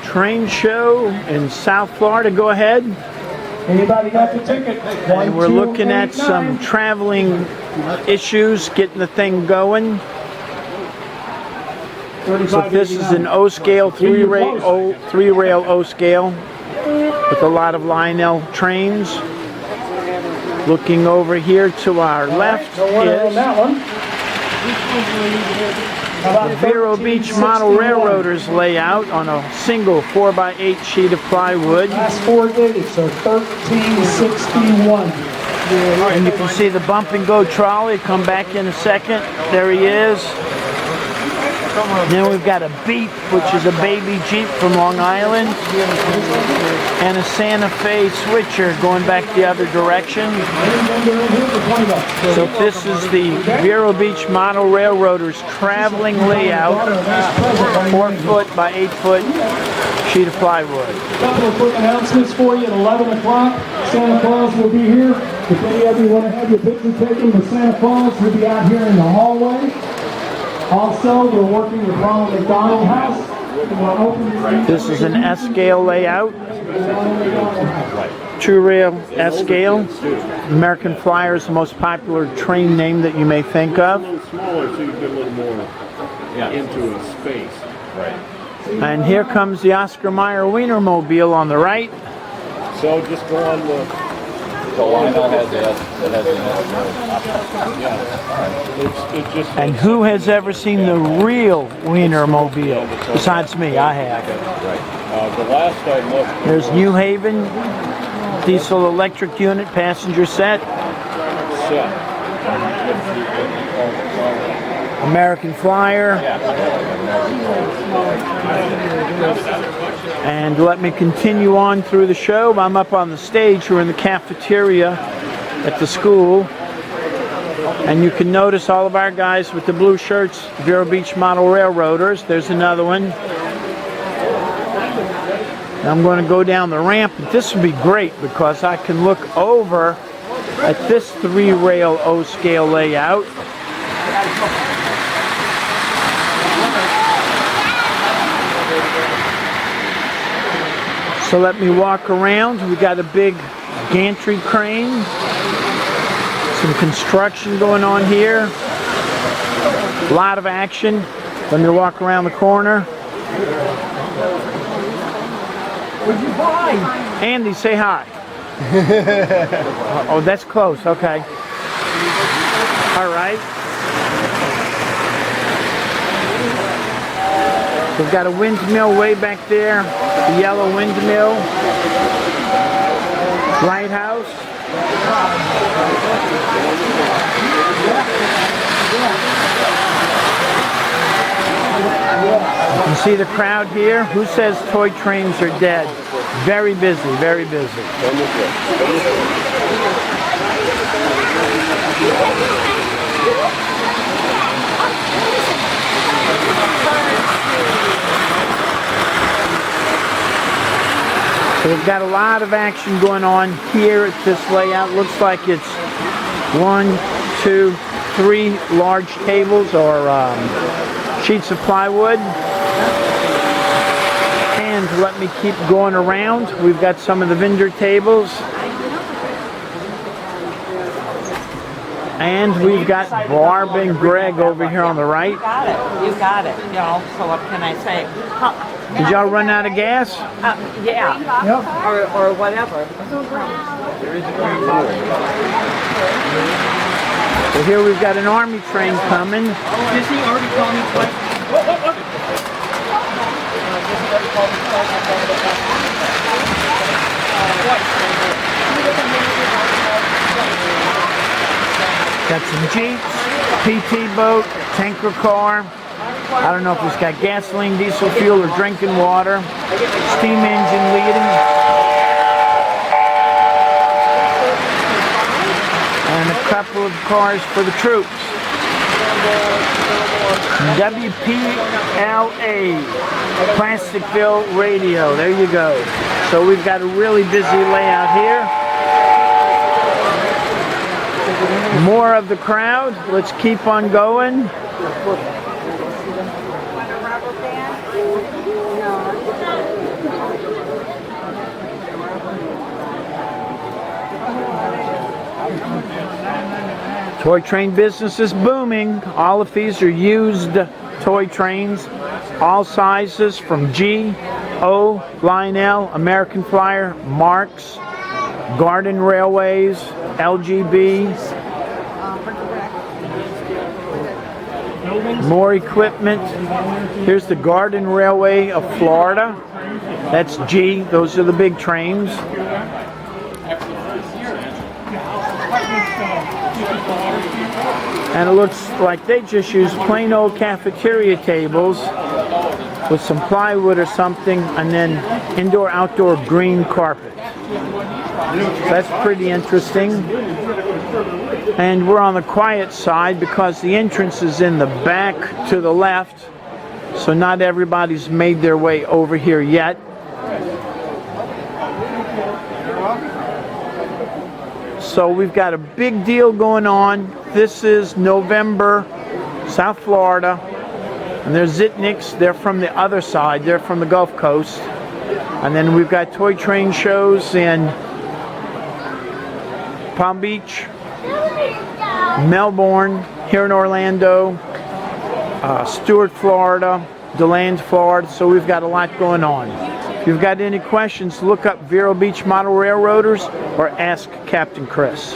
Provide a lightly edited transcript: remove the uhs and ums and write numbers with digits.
Train show in South Florida. Go ahead. Anybody got the ticket? And we're looking at some traveling issues, getting the thing going. So this is an O-scale, three-rail O-scale with a lot of Lionel trains. Looking over here to our left is the Vero Beach Model Railroaders layout on a single 4x8 sheet of plywood. Last 4 digits are 1361. And you can see the bump and go trolley. Come back in a second. There he is. Then we've got a Beep, which is a baby Jeep from Long Island, and a Santa Fe switcher going back the other direction. So this is the Vero Beach Model Railroaders traveling layout, 4 foot by 8 foot sheet of plywood. A couple of quick announcements for you at 11 o'clock. Santa Claus will be here. If any of you want to have your picture taken with Santa Claus, we'll be out here in the hallway. Also, we're working with Ronald McDonald House. This is an S-scale layout. True rail S-scale. American Flyer is the most popular train name that you may think of. Smaller so you get a little more into a space. Right. And here comes the Oscar Mayer Wienermobile on the right. So just go on the... So Lionel has the S, that has the It's just... And who has ever seen the real Wienermobile? Besides me, I have. Right. the last I looked... There's New Haven, diesel electric unit, passenger set. American Flyer. And let me continue on through the show. I'm up on the stage. We're in the cafeteria at the school. And you can notice all of our guys with the blue shirts, Vero Beach Model Railroaders. There's another one. And I'm going to go down the ramp. This would be great because I can look over at this 3-rail O-scale layout. So let me walk around. We got a big gantry crane. Some construction going on here. A lot of action. Let me walk around the corner. Andy, say hi. Oh, that's close. Okay. All right. We've got a windmill way back there. The yellow windmill. Lighthouse. You can see the crowd here. Who says toy trains are dead? Very busy, very busy. So we've got a lot of action going on here at this layout. Looks like it's 1, 2, 3 large tables or sheets of plywood. And let me keep going around. We've got some of the vendor tables. And we've got Barb and Greg over here on the right. You got it. You got it. You know, so what can I say? Did y'all run out of gas? Yeah. Yep. Or whatever. So here we've got an army train coming. Disney already called me twice. Got some Jeeps, PT boat, tanker car. I don't know if it's got gasoline, diesel fuel, or drinking water. Steam engine leading. And a couple of cars for the troops. WPLA, Plasticville Radio. There you go. So we've got a really busy layout here. More of the crowd. Let's keep on going. Toy train business is booming. All of these are used toy trains, all sizes from G, O, Lionel, American Flyer, Marks, Garden Railways, LGB. More equipment. Here's the Garden Railway of Florida. That's G. Those are the big trains. And it looks like they just use plain old cafeteria tables with some plywood or something, and then indoor-outdoor green carpet. That's pretty interesting. And we're on the quiet side because the entrance is in the back to the left, so not everybody's made their way over here yet. So we've got a big deal going on. This is November, South Florida. And there's Zitniks. They're from the other side. They're from the Gulf Coast. And then we've got toy train shows in Palm Beach, Melbourne, here in Orlando, Stuart, Florida, DeLand, Florida. So we've got a lot going on. If you've got any questions, look up Vero Beach Model Railroaders or ask Captain Chris.